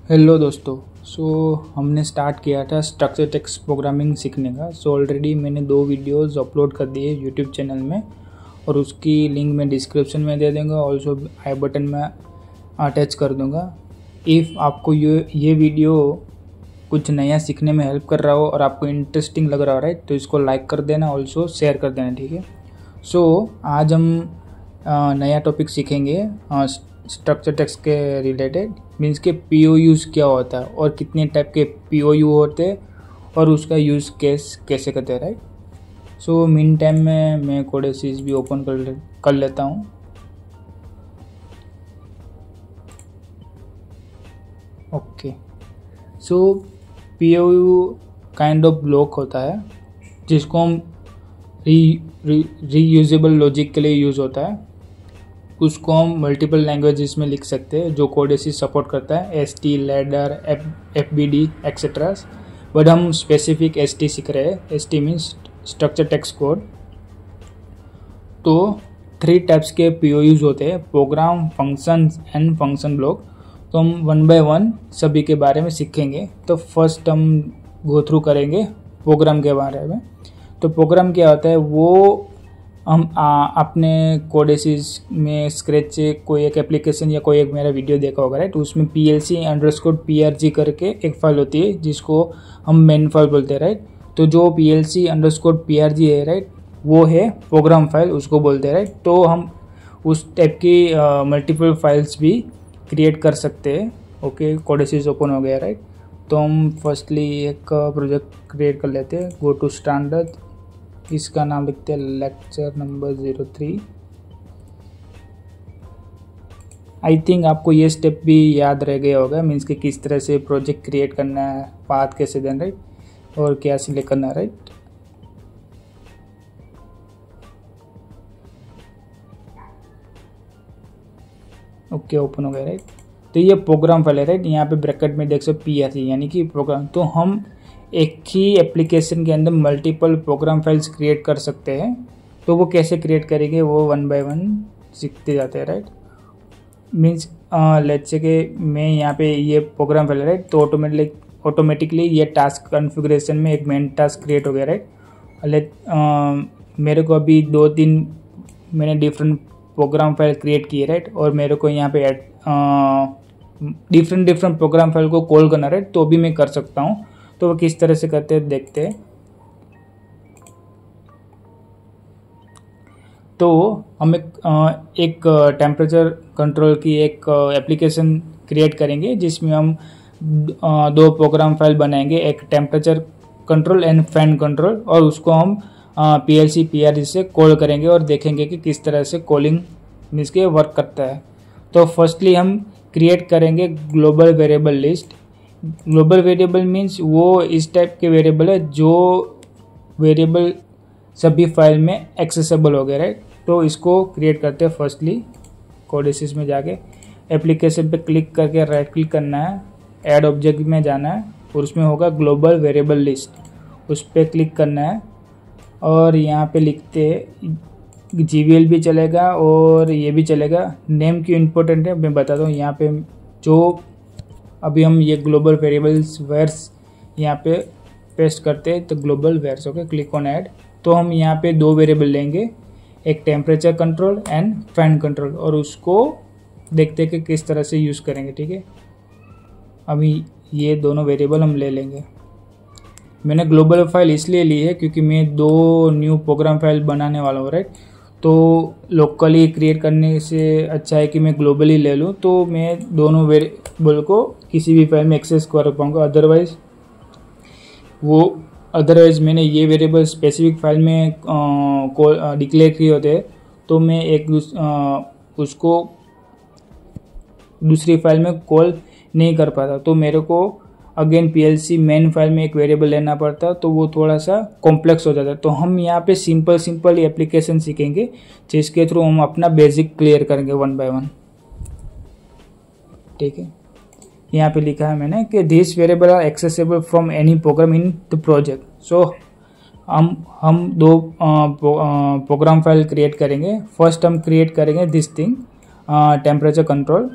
Hello दोस्तों। हमने start किया था स्ट्रक्चर टेक्स्ट प्रोग्रामिंग सीखने का। ऑलरेडी मैंने 2 वीडियोस अपलोड कर दिए यूट्यूब चैनल में और उसकी लिंक मैं डिस्क्रिप्शन में दे दूँगा, ऑल्सो आई बटन में अटैच कर दूँगा। इफ़ आपको ये वीडियो कुछ नया सीखने में हेल्प कर रहा हो और आपको इंटरेस्टिंग लग रहा हो राइट, तो इसको लाइक कर देना, ऑल्सो शेयर कर देना, ठीक है। आज हम नया टॉपिक सीखेंगे स्ट्रक्चर टेक्स्ट के रिलेटेड, मीन्स के POUs क्या होता है और कितने टाइप के POU होते हैं और उसका यूज़ केस कैसे करते हैं राइट। मीन टाइम में मैं कोडेसिस भी ओपन कर लेता हूँ। Okay, POU kind of block होता है जिसको हम रीयूजेबल लॉजिक के लिए यूज़ होता है। उसको हम मल्टीपल लैंग्वेजेस में लिख सकते हैं जो कोडेसिस सपोर्ट करता है, ST, ladder, FBD etcetera. But हम स्पेसिफिक ST सीख रहे हैं। ST means structure text code. तो 3 टाइप्स के POUs होते हैं, program, function and function block. तो हम 1 बाय 1 सभी के बारे में सीखेंगे। तो फर्स्ट हम गो थ्रू करेंगे प्रोग्राम के बारे में। तो प्रोग्राम क्या होता है, वो हम अपने कोडेसिस में स्क्रैच से कोई एक एप्लीकेशन या कोई एक मेरा वीडियो देखा होगा राइट, उसमें PLC_PRG करके एक फाइल होती है जिसको हम मेन फाइल बोलते हैं राइट। तो जो PLC_PRG है राइट, वो है प्रोग्राम फाइल, उसको बोलते हैं राइट। तो हम उस टाइप की मल्टीपल फाइल्स भी क्रिएट कर सकते हैं। ओके, कोडेसिस ओपन हो गया राइट। तो हम फर्स्टली एक प्रोजेक्ट क्रिएट कर लेते हैं। गो टू स्टैंडर्ड, इसका नाम लिखते हैं लेक्चर नंबर 03। आई थिंक आपको ये स्टेप भी याद रह गया होगा, मीन्स कि किस तरह से प्रोजेक्ट क्रिएट करना है, पाथ कैसे देना राइट और क्या सिलेक्ट करना है राइट। ओके, ओपन हो गया राइट। तो ये प्रोग्राम फाइल है राइट, यहाँ पे ब्रैकेट में देख सकते PRG यानी कि प्रोग्राम। तो हम एक ही एप्लीकेशन के अंदर मल्टीपल प्रोग्राम फाइल्स क्रिएट कर सकते हैं। तो वो कैसे क्रिएट करेंगे वो 1 बाय 1 सीखते जाते हैं राइट। मीन्स लेट्स से कि मैं यहाँ पे ये प्रोग्राम फाइल है राइट, तो ऑटोमेटिकली ये टास्क कॉन्फ़िगरेशन में एक मेन टास्क क्रिएट हो गया राइट। मेरे को अभी 2-3 मैंने डिफरेंट प्रोग्राम फाइल क्रिएट किए राइट, और मेरे को यहाँ पे डिफरेंट प्रोग्राम फाइल को कॉल करना राइट, तो भी मैं कर सकता हूँ। तो वो किस तरह से करते हैं देखते हैं। तो हम एक टेम्परेचर कंट्रोल की एक एप्लीकेशन क्रिएट करेंगे जिसमें हम 2 प्रोग्राम फाइल बनाएंगे, एक temperature control and fan control, और उसको हम PLC_PRG से कॉल करेंगे और देखेंगे कि किस तरह से कॉलिंग मीन्स के वर्क करता है। तो फर्स्टली हम क्रिएट करेंगे global variable list. Global variable means वो इस टाइप के वेरिएबल है जो वेरिएबल सभी फाइल में एक्सेसिबल हो गए राइट। तो इसको क्रिएट करते हैं। फर्स्टली कोडेसिस में जाके एप्लीकेशन पे क्लिक करके राइट क्लिक करना है, ऐड ऑब्जेक्ट में जाना है और उसमें होगा ग्लोबल वेरिएबल लिस्ट, उस पर क्लिक करना है और यहाँ पे लिखते हैं GVL भी चलेगा और ये भी चलेगा। नेम क्यों इम्पोर्टेंट है मैं बताता हूँ। यहाँ पे जो अभी हम ये ग्लोबल वेरिएबल्स वेयर्स यहाँ पे पेस्ट करते हैं, तो global vars okay, click on add. तो हम यहाँ पे 2 वेरिएबल लेंगे, एक temperature control and fan control, और उसको देखते हैं कि किस तरह से यूज़ करेंगे, ठीक है। अभी ये दोनों वेरिएबल हम ले लेंगे। मैंने ग्लोबल फाइल इसलिए ली है क्योंकि मैं 2 न्यू प्रोग्राम फाइल बनाने वाला हूँ राइट। तो लोकली क्रिएट करने से अच्छा है कि मैं ग्लोबली ले लूँ, तो मैं दोनों वेरिएबल को किसी भी फाइल में एक्सेस कर पाऊँगा। अदरवाइज मैंने ये वेरिएबल स्पेसिफिक फाइल में डिक्लेयर किए होते हैं, तो मैं उसको दूसरी फाइल में कॉल नहीं कर पाता। तो मेरे को अगेन PLC मेन फाइल में एक वेरिएबल लेना पड़ता, तो वो थोड़ा सा कॉम्प्लेक्स हो जाता। तो हम यहाँ पे सिंपल एप्लीकेशन सीखेंगे जिसके थ्रू हम अपना बेसिक क्लियर करेंगे 1 बाय 1, ठीक है। यहाँ पे लिखा है मैंने कि this variable are accessible from any program in the project. So हम 2 प्रोग्राम फाइल क्रिएट करेंगे। फर्स्ट हम क्रिएट करेंगे this thing temperature control.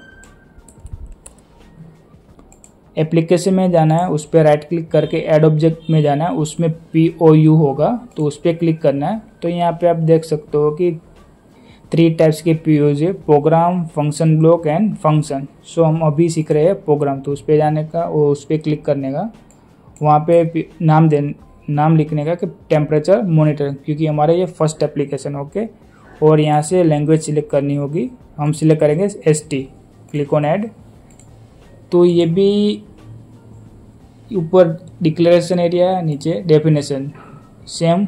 Application में जाना है, उस पर राइट क्लिक करके ऐड ऑब्जेक्ट में जाना है, उसमें POU होगा तो उस पर क्लिक करना है। तो यहाँ पे आप देख सकते हो कि 3 टाइप्स के POUs है, program, function block and function. So हम अभी सीख रहे हैं प्रोग्राम, तो उस पर जाने का और उस पर क्लिक करने का, वहाँ पे नाम लिखने का कि टेम्परेचर मॉनिटर, क्योंकि हमारा ये फर्स्ट एप्लीकेशन। ओके, और यहाँ से लैंग्वेज सिलेक्ट करनी होगी, हम सिलेक्ट करेंगे ST, क्लिक ऑन ऐड। तो ये भी ऊपर डिक्लेरेशन एरिया, नीचे डेफिनेशन सेम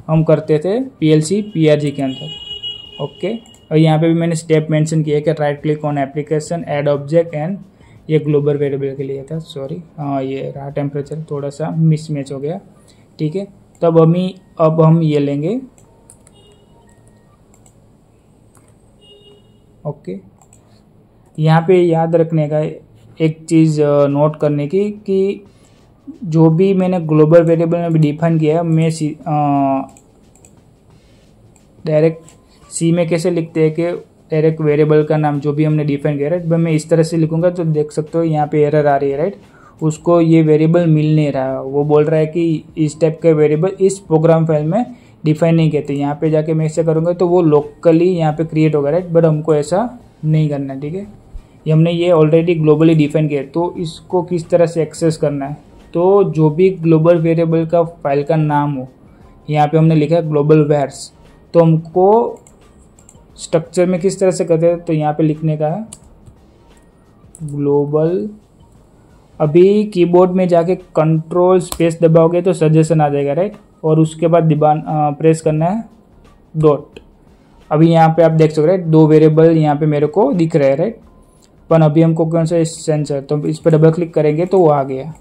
हम करते थे PLC PRG के अंदर। ओके, और यहाँ पे भी मैंने स्टेप मेंशन किया कि right click on application, add object and, ये ग्लोबल वेरिएबल के लिए था, सॉरी, ये रहा टेम्परेचर, थोड़ा सा मिसमैच हो गया। ठीक है, तब अब हम ये लेंगे। ओके, यहाँ पे याद रखने का एक चीज़ नोट करने की कि जो भी मैंने ग्लोबल वेरिएबल में भी डिफाइन किया है, मैं डायरेक्ट सी में कैसे लिखते हैं कि डायरेक्ट वेरिएबल का नाम जो भी हमने डिफाइन किया, राइट, मैं इस तरह से लिखूंगा तो देख सकते हो यहाँ पे एरर आ रही है, राइट। उसको ये वेरिएबल मिल नहीं रहा, वो बोल रहा है कि इस टाइप के वेरिएबल इस प्रोग्राम फाइल में डिफाइन नहीं कहते। यहाँ पे जाके मैं ऐसे करूँगा तो वो लोकली यहाँ पे क्रिएट होगा, राइट, बट हमको ऐसा नहीं करना है। ठीक है, हमने ये ऑलरेडी ग्लोबली डिफाइन किया, तो इसको किस तरह से एक्सेस करना है, तो जो भी ग्लोबल वेरिएबल का फाइल का नाम हो, यहाँ पे हमने लिखा है ग्लोबल वेयर्स, तो हमको स्ट्रक्चर में किस तरह से करते हैं, तो यहाँ पे लिखने का है ग्लोबल। अभी कीबोर्ड में जाके कंट्रोल स्पेस दबाओगे तो सजेशन आ जाएगा, राइट, और उसके बाद प्रेस करना है डॉट। अभी यहाँ पे आप देख सकते हैं 2 वेरिएबल यहाँ पे मेरे को दिख रहे हैं, राइट, पर अभी हमको कौन सा सेंसर, तो इस पर डबल क्लिक करेंगे तो वो आ गया।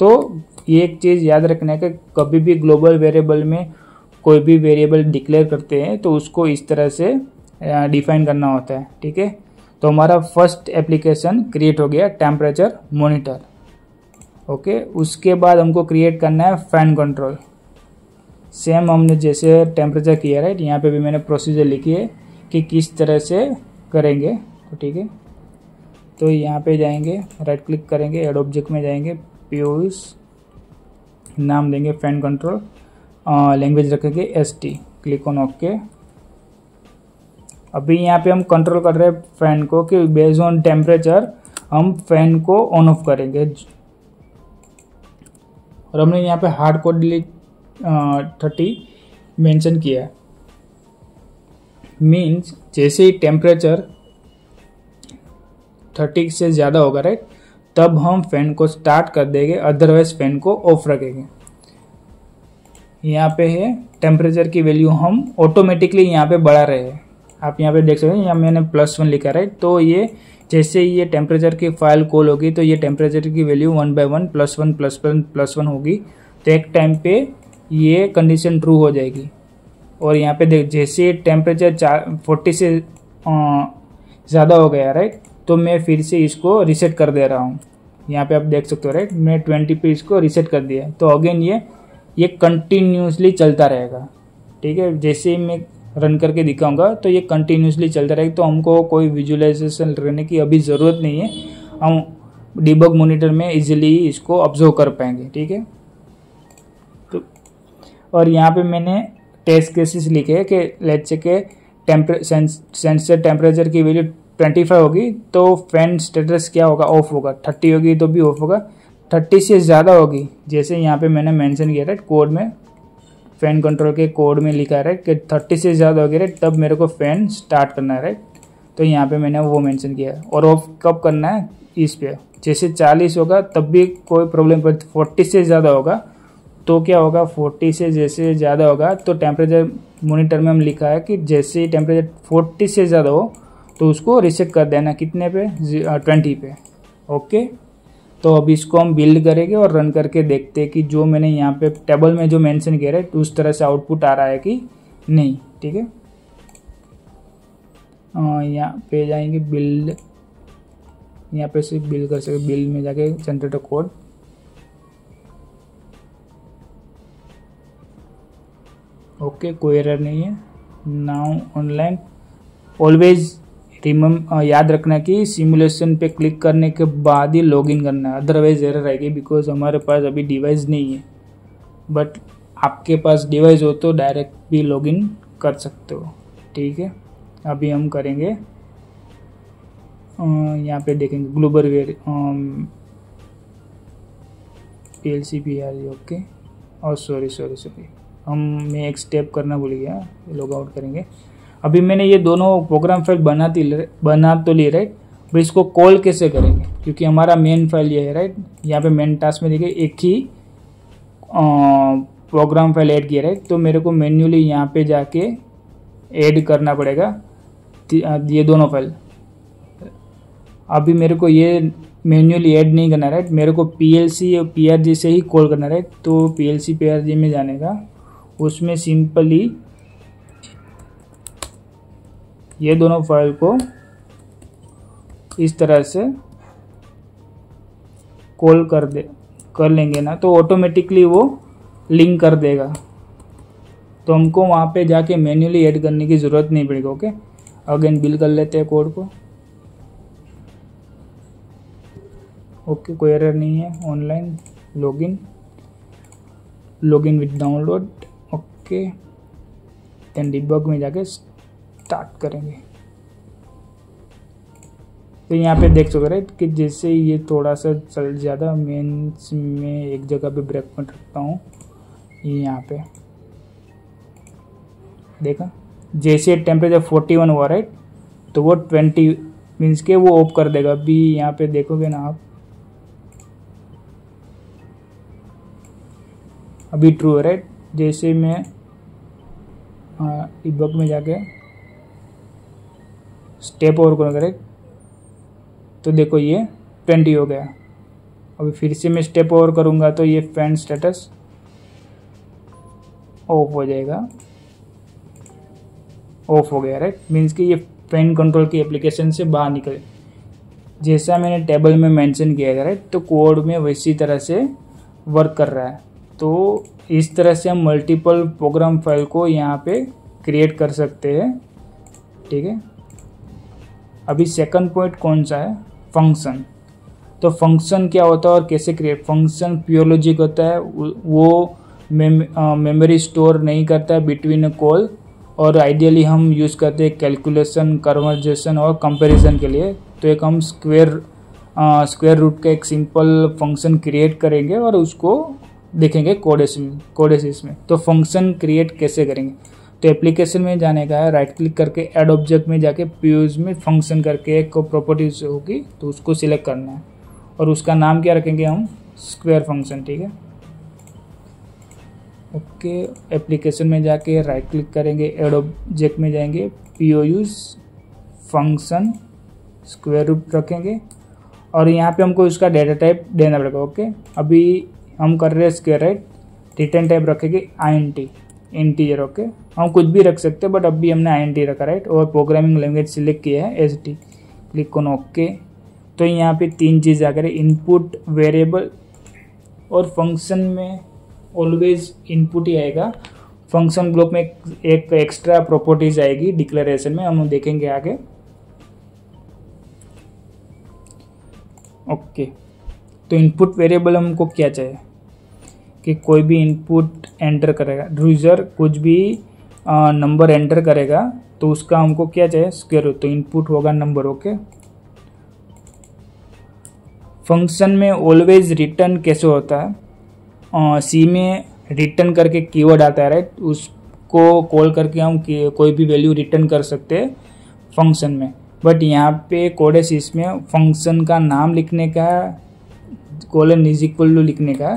तो ये एक चीज़ याद रखना है कि कभी भी ग्लोबल वेरिएबल में कोई भी वेरिएबल डिक्लेयर करते हैं तो उसको इस तरह से डिफाइन करना होता है। ठीक है, तो हमारा फर्स्ट एप्लीकेशन क्रिएट हो गया, टेम्परेचर मॉनिटर। ओके, उसके बाद हमको क्रिएट करना है फैन कंट्रोल। सेम हमने जैसे टेम्परेचर किया, राइट, यहाँ पे भी मैंने प्रोसीजर लिखी है कि किस तरह से करेंगे। तो ठीक है, तो यहाँ पे जाएंगे, राइट क्लिक करेंगे, ऐड ऑब्जेक्ट में जाएंगे, POUs, नाम देंगे फैन कंट्रोल, लैंग्वेज रखेंगे ST, क्लिक ऑन ओके। अभी यहाँ पे हम कंट्रोल कर रहे हैं फैन को कि बेस्ड ऑन टेम्परेचर हम फैन को ऑन ऑफ करेंगे, और हमने यहाँ पे हार्ड कोड 30 मेंशन किया है। मीन्स जैसे ही टेम्परेचर 30 से ज़्यादा होगा, राइट, तब हम फैन को स्टार्ट कर देंगे, अदरवाइज फैन को ऑफ रखेंगे। यहाँ पे है टेम्परेचर की वैल्यू हम ऑटोमेटिकली यहाँ पे बढ़ा रहे हैं, आप यहाँ पे देख सकते हैं, यहाँ मैंने +1 लिखा, राइट। तो ये जैसे ये टेम्परेचर की फाइल कॉल होगी तो ये टेम्परेचर की वैल्यू 1 by 1 +1 +1 +1 होगी, तो एक टाइम पे ये कंडीशन ट्रू हो जाएगी। और यहाँ पे देख जैसे टेम्परेचर 40 से ज़्यादा हो गया, राइट, तो मैं फिर से इसको रीसेट कर दे रहा हूँ। यहाँ पे आप देख सकते हो, राइट, मैं 20 पे इसको रीसेट कर दिया, तो अगेन ये कंटिन्यूसली चलता रहेगा। ठीक है, जैसे ही मैं रन करके दिखाऊंगा तो ये कंटिन्यूसली चलता रहेगा, तो हमको कोई विजुअलाइजेशन करने की अभी ज़रूरत नहीं है, हम डिबग मॉनिटर में इजीली इसको ऑब्जर्व कर पाएंगे। ठीक है, तो और यहाँ पे मैंने टेस्ट केसेस लिखे हैं कि लेट्स से के सेंसर टेम्परेचर की वैल्यू 25 होगी तो फैन स्टेटस क्या होगा, ऑफ होगा, 30 होगी तो भी ऑफ होगा, 30 से ज़्यादा होगी, जैसे यहाँ पे मैंने मेंशन किया, राइट, कोड में फैन कंट्रोल के कोड में लिखा है, राइट, कि 30 से ज़्यादा होगी, राइट, तब मेरे को फैन स्टार्ट करना है, राइट। तो यहाँ पे मैंने वो मेंशन किया है, और ऑफ कब करना है, इस पे जैसे 40 होगा तब भी कोई प्रॉब्लम, पर 40 से ज़्यादा होगा तो क्या होगा, 40 से जैसे ज़्यादा होगा तो टेम्परेचर मॉनिटर में हम लिखा है कि जैसे ही टेम्परेचर 40 से ज़्यादा हो तो उसको रीसेट कर देना, कितने पे, 20 पे। ओके, तो अब इसको हम बिल्ड करेंगे और रन करके देखते हैं कि जो मैंने यहाँ पे टेबल में जो मेंशन किया है तो उस तरह से आउटपुट आ रहा है कि नहीं। ठीक है, यहाँ पे जाएंगे बिल्ड, यहाँ पे सिर्फ बिल्ड कर सकते, बिल्ड में जाके जनरेटर कोड, ओके, कोई एरर नहीं है। नाउ ऑनलाइन ऑलवेज याद रखना कि सिमुलेशन पे क्लिक करने के बाद ही लॉगिन करना है, अदरवाइज एरर आएगी बिकॉज हमारे पास अभी डिवाइस नहीं है। बट आपके पास डिवाइस हो तो डायरेक्ट भी लॉगिन कर सकते हो, ठीक है। अभी हम करेंगे यहाँ पे देखेंगे global var PLC PRG, okay. और सॉरी मैं एक स्टेप करना भूल गया, लॉग आउट करेंगे। अभी मैंने ये दोनों प्रोग्राम फाइल बना तो ली, राइट। पर इसको कॉल कैसे करेंगे, क्योंकि हमारा मेन फाइल ये है, राइट। यहाँ पे मेन टास्क में देखिए एक ही प्रोग्राम फाइल ऐड किया, राइट। तो मेरे को मैन्युअली यहाँ पे जाके ऐड करना पड़ेगा ये दोनों फाइल। अभी मेरे को ये मैन्युअली ऐड नहीं करना, राइट। मेरे को PLC और PRG से ही कॉल करना, राइट। तो PLC PRG में जाने का, उसमें सिंपली ये दोनों फाइल को इस तरह से कॉल कर लेंगे ना, तो ऑटोमेटिकली वो लिंक कर देगा। तो हमको वहाँ पे जाके मैन्युअली ऐड करने की ज़रूरत नहीं पड़ेगी, ओके। अगेन बिल कर लेते हैं कोड को, ओके। कोई एरर नहीं है। Online login with download, okay. Then debug में जाके स्टार्ट करेंगे। तो यहाँ पे देख सकते हैं कि जैसे ये थोड़ा सा चल ज़्यादा मेंस में एक जगह पे ब्रेक पॉइंट रखता हूँ, ये यहाँ पे देखा, जैसे टेम्परेचर 41 हुआ, राइट। तो वो 20 मीन्स के वो ऑफ कर देगा। अभी यहाँ पे देखोगे ना आप, अभी ट्रू है, राइट। जैसे मैं डिबग में जाके स्टेप ओवर करूँगा, राइट। तो देखो ये 20 हो गया। अभी फिर से मैं स्टेप ओवर करूँगा तो ये फैन स्टेटस ऑफ हो जाएगा, ऑफ हो गया, राइट। मीन्स कि ये फैन कंट्रोल की एप्लीकेशन से बाहर निकले, जैसा मैंने टेबल में मेंशन किया था, राइट। तो कोड में वैसी तरह से वर्क कर रहा है। तो इस तरह से हम मल्टीपल प्रोग्राम फाइल को यहाँ पे क्रिएट कर सकते हैं, ठीक है। अभी सेकंड पॉइंट कौन सा है, फंक्शन। तो फंक्शन क्या होता है और कैसे क्रिएट। फंक्शन प्योर लॉजिक होता है, वो मेमोरी स्टोर नहीं करता है बिटवीन कॉल, और आइडियली हम यूज़ करते हैं कैलकुलेशन, कन्वर्जेशन और कंपैरिजन के लिए। तो एक हम स्क्वायर रूट का एक सिंपल फंक्शन क्रिएट करेंगे और उसको देखेंगे कोडेसिस में। तो फंक्शन क्रिएट कैसे करेंगे, तो एप्लीकेशन में जाने का है, राइट क्लिक करके ऐड ऑब्जेक्ट में जाके POs में फंक्शन करके एक प्रॉपर्टीज होगी तो उसको सिलेक्ट करना है, और उसका नाम क्या रखेंगे हम, स्क्वायर फंक्शन, ठीक है, ओके। एप्लीकेशन में जाके राइट क्लिक करेंगे, ऐड ऑब्जेक्ट में जाएंगे, POs फंक्शन स्क्वायर रूट रखेंगे, और यहाँ पे हमको उसका डेटा टाइप देना पड़ेगा, ओके। अभी हम कर रहे हैं स्क्वायर, राइट। रिटर्न टाइप रखेंगे INT, इंटीजर, ओके। हम कुछ भी रख सकते हैं बट अभी हमने INT रखा, राइट। और प्रोग्रामिंग लैंग्वेज सिलेक्ट किया है ST, क्लिक करो, ओके। तो यहाँ पे 3 चीज़ आ गई, इनपुट वेरिएबल, और फंक्शन में ऑलवेज इनपुट ही आएगा। फंक्शन ब्लॉक में एक एक्स्ट्रा प्रॉपर्टीज आएगी डिक्लेरेशन में, हम देखेंगे आगे, ओके। तो इनपुट वेरिएबल हमको क्या चाहिए कि कोई भी इनपुट एंटर करेगा, यूजर कुछ भी नंबर एंटर करेगा तो उसका हमको क्या चाहिए, स्क्वायर रूट। तो इनपुट होगा नंबर, ओके। फंक्शन में ऑलवेज रिटर्न कैसे होता है, सी में रिटर्न करके कीवर्ड आता है, राइट। उसको कॉल करके हम कोई भी वैल्यू रिटर्न कर सकते हैं फंक्शन में। बट यहाँ पे कोडेसिस में फंक्शन का नाम लिखने का, कोलन इज इक्वल टू लिखने का,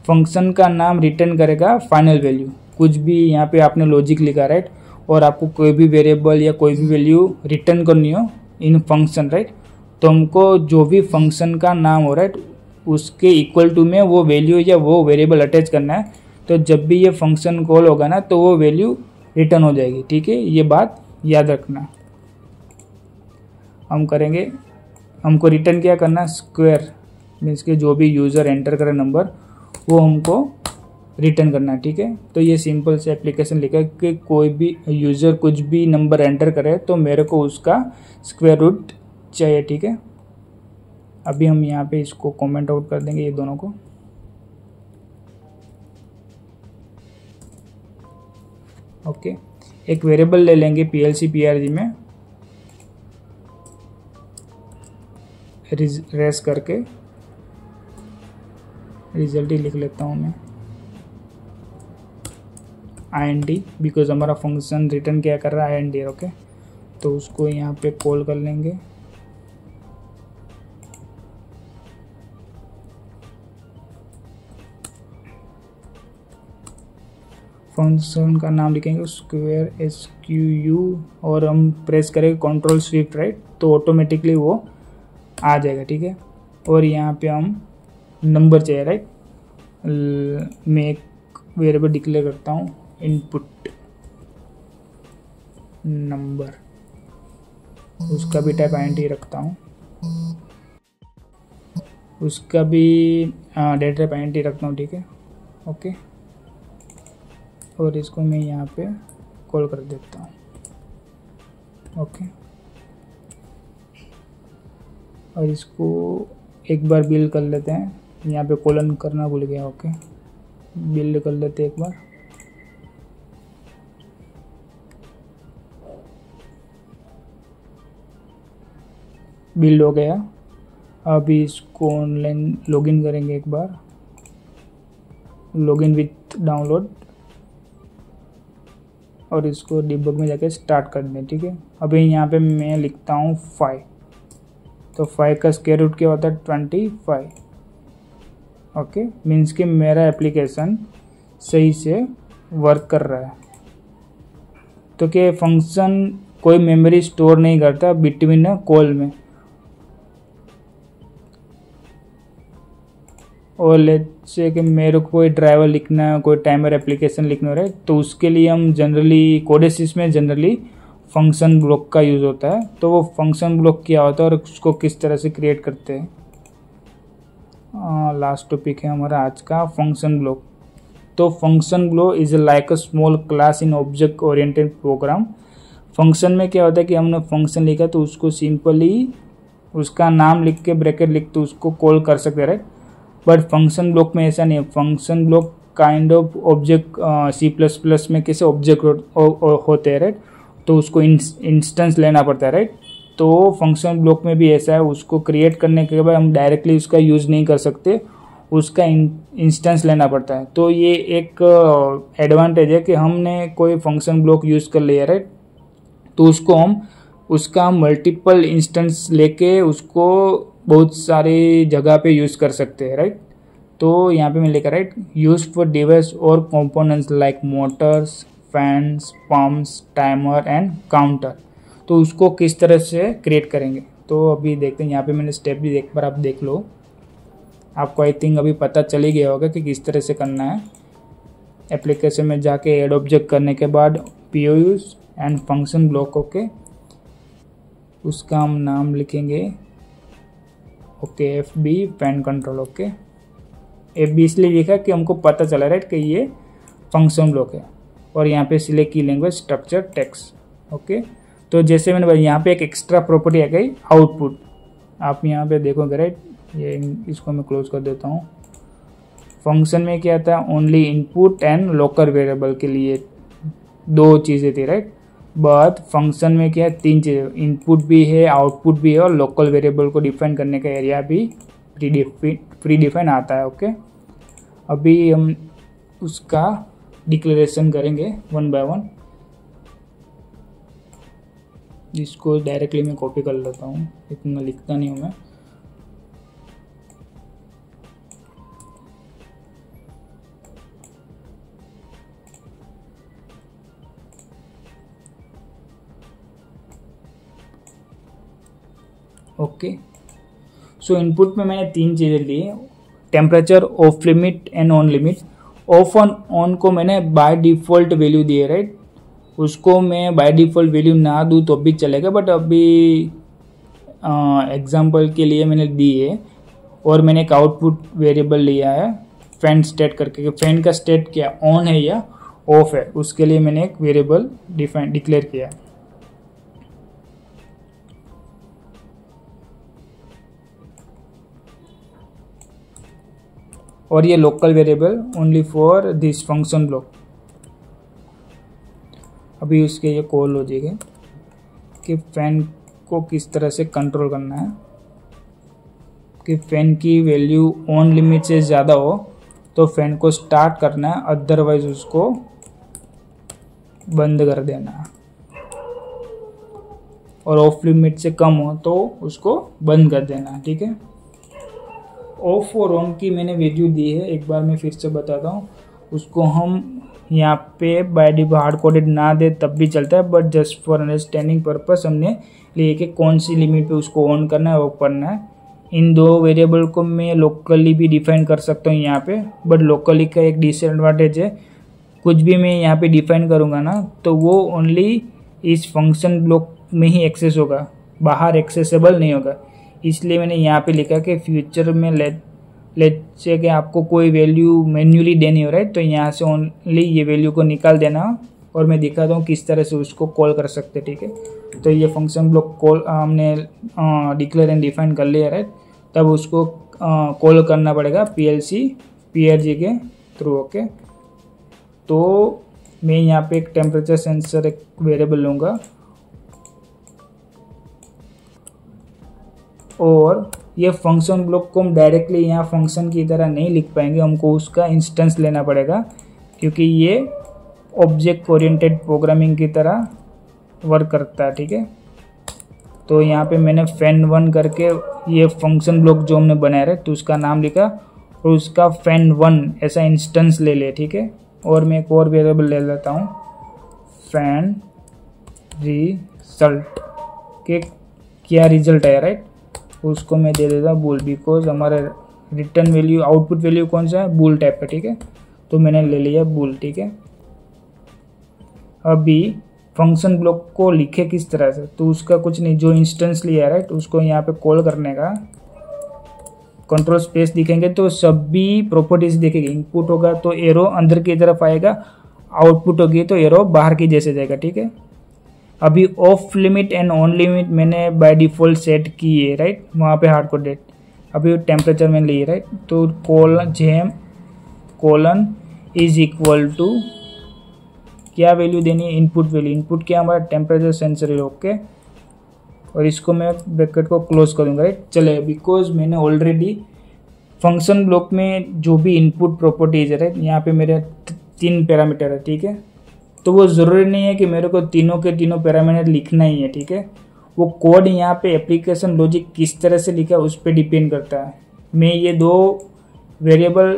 फंक्शन का नाम रिटर्न करेगा फाइनल वैल्यू, कुछ भी यहाँ पे आपने लॉजिक लिखा, राइट। और आपको कोई भी वेरिएबल या कोई भी वैल्यू रिटर्न करनी हो इन फंक्शन, राइट। तो हमको जो भी फंक्शन का नाम हो, राइट, उसके इक्वल टू में वो वैल्यू या वो वेरिएबल अटैच करना है। तो जब भी ये फंक्शन कॉल होगा ना तो वो वैल्यू रिटर्न हो जाएगी, ठीक है। ये बात याद रखना। हम करेंगे, हमको रिटर्न क्या करना, स्क्वायर, मीन्स के जो भी यूज़र एंटर करे नंबर वो हमको रिटर्न करना है, ठीक है। तो ये सिंपल से एप्लीकेशन लिखा है कि कोई भी यूज़र कुछ भी नंबर एंटर करे तो मेरे को उसका स्क्वायर रूट चाहिए, ठीक है। अभी हम यहाँ पे इसको कमेंट आउट कर देंगे ये दोनों को। ओके, एक वेरिएबल ले लेंगे PLC PRG में रेस करके, रिजल्ट ही लिख लेता हूँ मैं INT, बिकॉज हमारा फंक्शन रिटर्न क्या कर रहा है INT, ओके। तो उसको यहाँ पे कॉल कर लेंगे। फंक्शन का नाम लिखेंगे स्क्वायर SQU और हम प्रेस करेंगे कंट्रोल स्विफ्ट राइट, तो ऑटोमेटिकली वो आ जाएगा, ठीक है। और यहाँ पे हम नंबर चाहिए राइट, मैं एक वेरिएबल डिक्लेयर करता हूँ इनपुट नंबर, उसका भी टाइप INT रखता हूँ, उसका भी डेटा टाइप INT रखता हूँ, ठीक है, ओके। और इसको मैं यहाँ पे कॉल कर देता हूँ, ओके। और इसको एक बार बिल्ड कर लेते हैं, यहाँ पे कॉलन करना भूल गया, ओके। बिल्ड कर लेते हैं एक बार, बिल्ड हो गया। अभी इसको ऑनलाइन लॉगिन करेंगे एक बार, लॉगिन विथ डाउनलोड, और इसको डिबग में जाके स्टार्ट कर दें, ठीक है। अभी यहाँ पे मैं लिखता हूँ 5, तो 5 का स्क्वायर रूट क्या होता है 25, ओके। मीन्स कि मेरा एप्लीकेशन सही से वर्क कर रहा है। तो क्या फंक्शन कोई मेमोरी स्टोर नहीं करता बिटवीन कॉल में, और लेट्स से कि मेरे को कोई ड्राइवर लिखना है, कोई टाइमर एप्लीकेशन लिखना है, तो उसके लिए हम जनरली कोडेसिस में जनरली फंक्शन ब्लॉक का यूज़ होता है। तो वो फंक्शन ब्लॉक क्या होता है और उसको किस तरह से क्रिएट करते हैं, लास्ट टॉपिक है हमारा आज का फंक्शन ब्लॉक। तो function block is like a small class in object oriented program. Function में क्या होता है कि हमने फंक्शन लिखा तो उसको सिंपली उसका नाम लिख के ब्रैकेट लिख तो उसको कॉल कर सकते हैं राइट। बट फंक्शन ब्लॉक में ऐसा नहीं है। Function block kind of object C++ में कैसे ऑब्जेक्ट होते हैं राइट, तो उसको इंस्टेंस लेना पड़ता है राइट। तो फंक्शन ब्लॉक में भी ऐसा है, उसको क्रिएट करने के बाद हम डायरेक्टली उसका यूज़ नहीं कर सकते, उसका इंस्टेंस लेना पड़ता है। तो ये एक एडवांटेज है कि हमने कोई फंक्शन ब्लॉक यूज़ कर लिया राइट, तो उसको हम उसका मल्टीपल इंस्टेंस लेके उसको बहुत सारी जगह पे यूज़ कर सकते हैं राइट। तो यहाँ पे मैं लिखा राइट, यूज फॉर डिवाइस और components like Motors, fans, pumps, timer and counter. तो उसको किस तरह से क्रिएट करेंगे तो अभी देखते हैं। यहाँ पे मैंने स्टेप भी एक बार आप देख लो, आपको आई थिंक अभी पता चल ही गया होगा कि किस तरह से करना है। एप्लीकेशन में जाके ऐड ऑब्जेक्ट करने के बाद POUs and function block, okay, उसका हम नाम लिखेंगे okay FB fan control, okay. FB इसलिए लिखा कि हमको पता चला राइट कि ये फंक्शन ब्लॉक है। और यहाँ पे सिलेक्ट की लैंग्वेज स्ट्रक्चर टेक्स्ट, ओके। तो जैसे मैंने बताया यहाँ पे एक एक्स्ट्रा प्रॉपर्टी आ गई आउटपुट, आप यहाँ पे देखोगे राइट। ये इसको मैं क्लोज कर देता हूँ। फंक्शन में क्या था, only input and local variable के लिए 2 चीज़ें थी राइट। बट फंक्शन में क्या है, 3 चीज़ें, इनपुट भी है, आउटपुट भी है, और लोकल वेरिएबल को डिफाइन करने का एरिया भी प्री डिफाइन आता है, ओके। अभी हम उसका डिक्लेरेशन करेंगे 1 by 1। इसको डायरेक्टली मैं कॉपी कर लेता हूँ, इतना लिखता नहीं हूँ मैं। ओके, सो इनपुट में मैंने 3 चीज़ें ली, temperature, off limit and on limit. Off और ऑन को मैंने बाय डिफ़ॉल्ट वैल्यू दिए राइट, उसको मैं बाय डिफ़ॉल्ट वैल्यू ना दूँ तो भी चलेगा, बट अभी एग्जांपल के लिए मैंने दी है। और मैंने एक आउटपुट वेरिएबल लिया है फैन स्टेट करके कि फैन का स्टेट क्या ऑन है या ऑफ है, उसके लिए मैंने एक वेरिएबल डिक्लेयर किया। और ये local variable only for this function block. अभी उसके ये कॉल हो जाएगा कि फैन को किस तरह से कंट्रोल करना है कि फैन की वैल्यू ऑन लिमिट से ज़्यादा हो तो फैन को स्टार्ट करना है, अदरवाइज उसको बंद कर देना है, और ऑफ लिमिट से कम हो तो उसको बंद कर देना है। ठीक है, ऑफ और ऑन की मैंने वैल्यू दी है, एक बार मैं फिर से बताता हूँ। उसको हम यहाँ पे बाय डिफॉल्ट हार्ड कोडेड ना दे तब भी चलता है, but just for understanding purpose हमने लिए कि कौन सी लिमिट पे उसको ऑन करना है ऑफ करना है। इन दो वेरिएबल को मैं लोकली भी डिफाइन कर सकता हूँ यहाँ पे, बट लोकली का एक डिसएडवांटेज है, कुछ भी मैं यहाँ पे डिफाइन करूँगा ना तो वो ओनली इस फंक्शन ब्लॉक में ही एक्सेस होगा, बाहर एक्सेसिबल नहीं होगा। इसलिए मैंने यहाँ पे लिखा कि फ्यूचर में लेट से कि आपको कोई वैल्यू मैन्युअली देनी हो रहा है तो यहाँ से ओनली ये वैल्यू को निकाल देना, और मैं दिखाता हूँ किस तरह से उसको कॉल कर सकते। ठीक है, तो ये फंक्शन ब्लॉक कॉल हमने डिक्लेयर एंड डिफाइन कर लिया राइट, तब उसको कॉल करना पड़ेगा PLC/PRG के थ्रू। ओके, तो मैं यहाँ पे एक टेम्परेचर सेंसर एक वेरिएबल लूँगा, और ये फंक्शन ब्लॉक को हम डायरेक्टली यहाँ फंक्शन की तरह नहीं लिख पाएंगे, हमको उसका इंस्टेंस लेना पड़ेगा, क्योंकि ये ऑब्जेक्ट ओरिएंटेड प्रोग्रामिंग की तरह वर्क करता है। ठीक है, तो यहाँ पे मैंने fan1 करके ये फंक्शन ब्लॉक जो हमने बनाया है तो उसका नाम लिखा और उसका fan1 ऐसा इंस्टेंस ले ले। ठीक है, और मैं एक और वेरिएबल ले लेता हूँ fan result के क्या रिजल्ट है राइट, उसको मैं दे देता बूल, बिकॉज हमारा रिटर्न वैल्यू आउटपुट वैल्यू कौन सा है, बूल टाइप का। ठीक है, तो मैंने ले लिया बूल। ठीक है, अभी फंक्शन ब्लॉक को लिखे किस तरह से, तो उसका कुछ नहीं, जो इंस्टेंस लिया राइट उसको यहाँ पे कॉल करने का कंट्रोल स्पेस दिखेंगे तो सभी प्रॉपर्टीज दिखेगी। इनपुट होगा तो एरो अंदर की तरफ आएगा, आउटपुट होगी तो एरो बाहर की जैसे जाएगा। ठीक है, अभी of limit and on limit मैंने बाय डिफॉल्ट सेट की है राइट, वहाँ पे हार्ड कोडेड। अभी टेम्परेचर मैंने ली राइट, तो कोलन इज इक्वल टू क्या वैल्यू देनी है, इनपुट वैल्यू। इनपुट क्या हमारा टेम्परेचर सेंसर है। ओके, और इसको मैं ब्रैकेट को क्लोज करूँगा राइट। चले, बिकॉज मैंने ऑलरेडी फंक्शन ब्लॉक में जो भी इनपुट प्रॉपर्टीज है राइट, यहाँ पे मेरे 3 पैरामीटर है। ठीक है, तो वो ज़रूरी नहीं है कि मेरे को तीनों के तीनों पैरामीटर लिखना ही है। ठीक है, वो कोड यहाँ पे एप्लीकेशन लॉजिक किस तरह से लिखा है उस पर डिपेंड करता है। मैं ये 2 वेरिएबल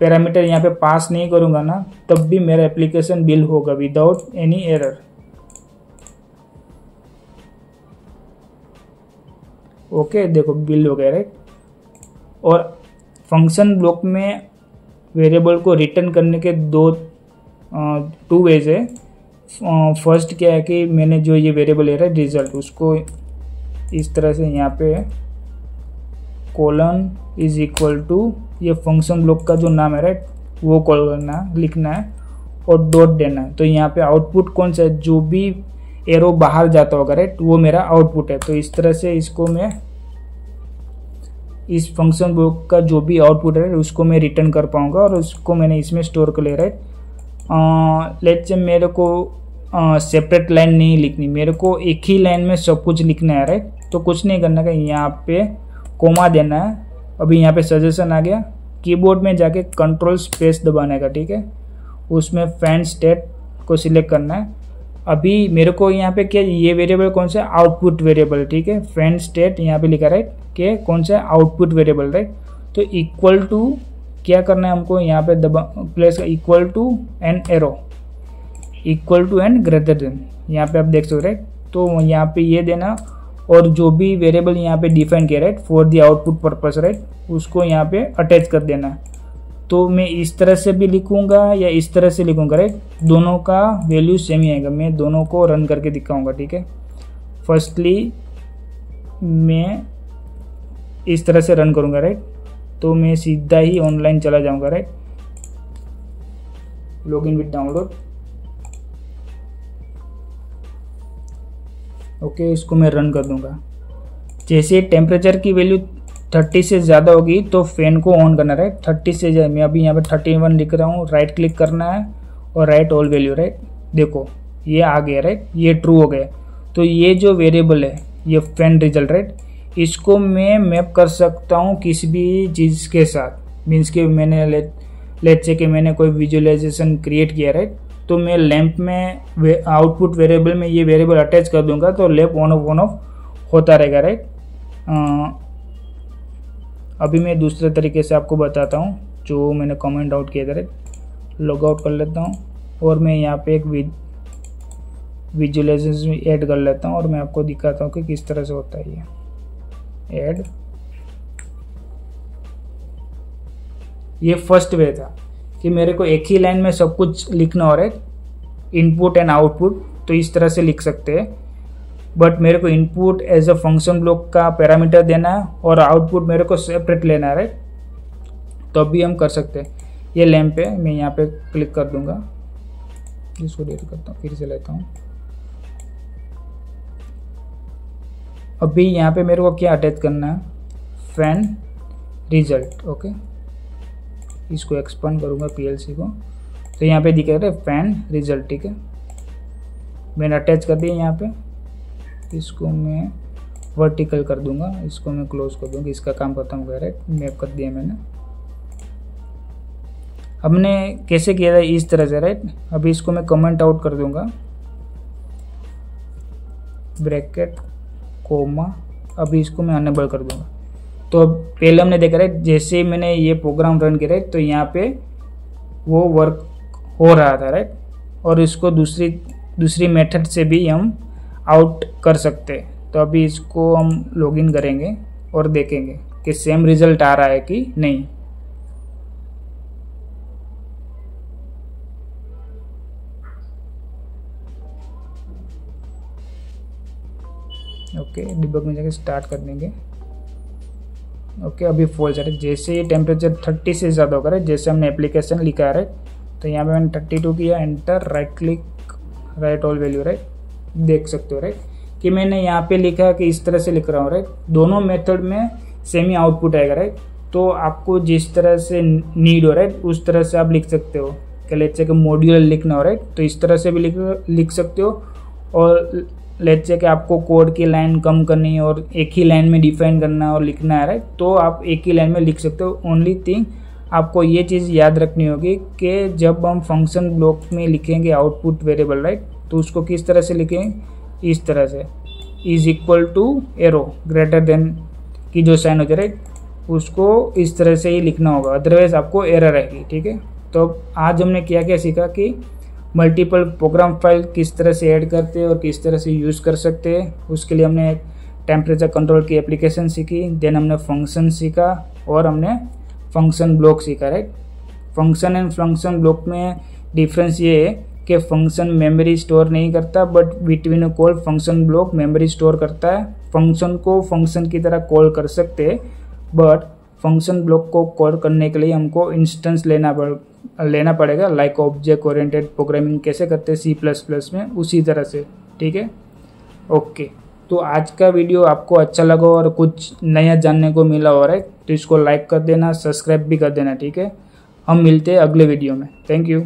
पैरामीटर यहाँ पे पास नहीं करूँगा ना तब भी मेरा एप्लीकेशन बिल्ड होगा विदाउट एनी एरर। ओके, देखो बिल्ड हो गया राइट। और फंक्शन ब्लॉक में वेरिएबल को रिटर्न करने के 2 वेज है। फर्स्ट क्या है कि मैंने जो ये वेरिएबल ले रहा है रिजल्ट, उसको इस तरह से यहाँ पे कोलन इज इक्वल टू ये फंक्शन ब्लॉक का जो नाम है राइट वो कॉल करना लिखना है और डॉट देना है। तो यहाँ पे आउटपुट कौन सा है, जो भी एरो बाहर जाता होगा राइट वो मेरा आउटपुट है। तो इस तरह से इसको मैं इस फंक्शन ब्लॉक का जो भी आउटपुट है उसको मैं रिटर्न कर पाऊंगा और उसको मैंने इसमें स्टोर कर लिया राइट। लेट्स से मेरे को सेपरेट लाइन नहीं लिखनी, मेरे को एक ही लाइन में सब कुछ लिखना है राइट। तो कुछ नहीं करना है, यहाँ पे कोमा देना है। अभी यहाँ पे सजेशन आ गया, कीबोर्ड में जाके कंट्रोल स्पेस दबाने का। ठीक है, उसमें फैन स्टेट को सिलेक्ट करना है। अभी मेरे को यहाँ पे क्या, ये वेरिएबल कौन सा, आउटपुट वेरिएबल। ठीक है, फैन स्टेट यहाँ पे लिखा राइट के कौन सा आउटपुट वेरिएबल राइट। तो इक्वल टू क्या करना है हमको, यहाँ पे दबा place equal to and arrow, equal to and greater than, यहाँ पे आप देख सकते राइट। तो यहाँ पे ये देना और जो भी वेरिएबल यहाँ पे डिफाइन किया right for the output purpose right उसको यहाँ पे अटैच कर देना। तो मैं इस तरह से भी लिखूंगा या इस तरह से लिखूंगा राइट, दोनों का वैल्यू सेम ही आएगा। मैं दोनों को रन करके दिखाऊंगा। ठीक है, फर्स्टली मैं इस तरह से रन करूंगा राइट, तो मैं सीधा ही ऑनलाइन चला जाऊंगा, right. Login with download, okay, इसको मैं रन कर दूंगा। जैसे टेम्परेचर की वैल्यू 30 से ज़्यादा होगी तो फैन को ऑन करना, राइट। 30 से ज़्यादा, मैं अभी यहाँ पे 31 लिख रहा हूँ, राइट क्लिक करना है और राइट ऑल वैल्यू, राइट। देखो ये आ गया, राइट, ये ट्रू हो गया। तो ये जो वेरिएबल है ये फैन रिजल्ट, राइट, इसको मैं मैप कर सकता हूँ किसी भी चीज़ के साथ। मीन्स कि मैंने लेट्स से कि मैंने कोई विजुअलाइजेशन क्रिएट किया, राइट, तो मैं लैंप में आउटपुट वेरिएबल में ये वेरिएबल अटैच कर दूंगा तो लैंप ऑन ऑफ होता रहेगा, राइट। अभी मैं दूसरे तरीके से आपको बताता हूँ जो मैंने कमेंट आउट किया था, राइट। लॉग आउट कर लेता हूँ और मैं यहाँ पे एक विजुअलाइजेशन ऐड कर लेता हूँ और मैं आपको दिखाता हूँ कि किस तरह से होता है ये ऐड। ये फर्स्ट वे था कि मेरे को एक ही लाइन में सब कुछ लिखना हो रहा है, इनपुट एंड आउटपुट, तो इस तरह से लिख सकते हैं। बट मेरे को input as a function block का पैरामीटर देना है और आउटपुट मेरे को सेपरेट लेना है, राइट। तो अभी हम कर सकते हैं। ये लैंप है, मैं यहाँ पे क्लिक कर दूंगा, इसको डिलीट करता हूँ, फिर से लेता हूँ। अभी यहाँ पे मेरे को क्या अटैच करना है, फैन रिजल्ट, ओके। इसको एक्सपांड करूँगा पीएलसी को, तो यहाँ पे दिखेगा फैन रिजल्ट, ठीक है। मैंने अटैच कर दिया यहाँ पे, इसको मैं वर्टिकल कर दूंगा, इसको मैं क्लोज कर दूंगा, इसका काम खत्म हो गया, राइट। मैप कर दिया मैंने। हमने कैसे किया था, इस तरह से, राइट। अभी इसको मैं कमेंट आउट कर दूंगा, ब्रैकेट कोमा, अभी इसको मैं अनेबल कर दूंगा। तो अब पहले हमने देखा, राइट, जैसे मैंने ये प्रोग्राम रन किया, राइट, तो यहाँ पे वो वर्क हो रहा था, राइट। और इसको दूसरी मेथड से भी हम आउट कर सकते हैं। तो अभी इसको हम लॉगिन करेंगे और देखेंगे कि सेम रिजल्ट आ रहा है कि नहीं। ओके, डिबग में जाके स्टार्ट कर देंगे। ओके, अभी फॉल्स है। जैसे ये टेम्परेचर 30 से ज़्यादा होगा, जैसे हमने एप्लीकेशन लिखा है, तो यहाँ पे मैंने 32 किया, enter, right click, right all value, right. देख सकते हो, राइट, कि मैंने यहाँ पे लिखा कि इस तरह से लिख रहा हूँ, राइट। दोनों मेथड में सेम ही आउटपुट आएगा, राइट। तो आपको जिस तरह से नीड हो, राइट, उस तरह से आप लिख सकते हो। कि लेट्स से कि मॉड्यूल लिखना हो, राइट, तो इस तरह से भी लिख सकते हो। और लेट्स से कि आपको कोड की लाइन कम करनी है और एक ही लाइन में डिफाइन करना और लिखना है, राइट, तो आप एक ही लाइन में लिख सकते हो। ओनली थिंग आपको ये चीज़ याद रखनी होगी कि जब हम फंक्शन ब्लॉक में लिखेंगे आउटपुट वेरिएबल, राइट, तो उसको किस तरह से लिखेंगे, इस तरह से, is equal to arrow greater than की जो साइन हो जाए, राइट, उसको इस तरह से ही लिखना होगा, अदरवाइज आपको एरर आएगी, ठीक है। तो आज हमने क्या सीखा कि मल्टीपल प्रोग्राम फाइल किस तरह से ऐड करते हैं और किस तरह से यूज़ कर सकते हैं। उसके लिए हमने टेम्परेचर कंट्रोल की एप्लीकेशन सीखी, देन हमने फंक्शन सीखा और हमने फंक्शन ब्लॉक सीखा, right. Function and function block में डिफरेंस ये है कि फंक्शन मेमोरी स्टोर नहीं करता, but between a call function block memory store करता है। फंक्शन को फंक्शन की तरह कॉल कर सकते हैं, बट फंक्शन ब्लॉक को कॉल करने के लिए हमको इंस्टेंस लेना पड़ेगा, लाइक ऑब्जेक्ट ओरिएंटेड प्रोग्रामिंग कैसे करते हैं C++ में, उसी तरह से, ठीक है। ओके, तो आज का वीडियो आपको अच्छा लगा और कुछ नया जानने को मिला हो रहा है तो इसको लाइक कर देना, सब्सक्राइब भी कर देना, ठीक है। हम मिलते हैं अगले वीडियो में। Thank you.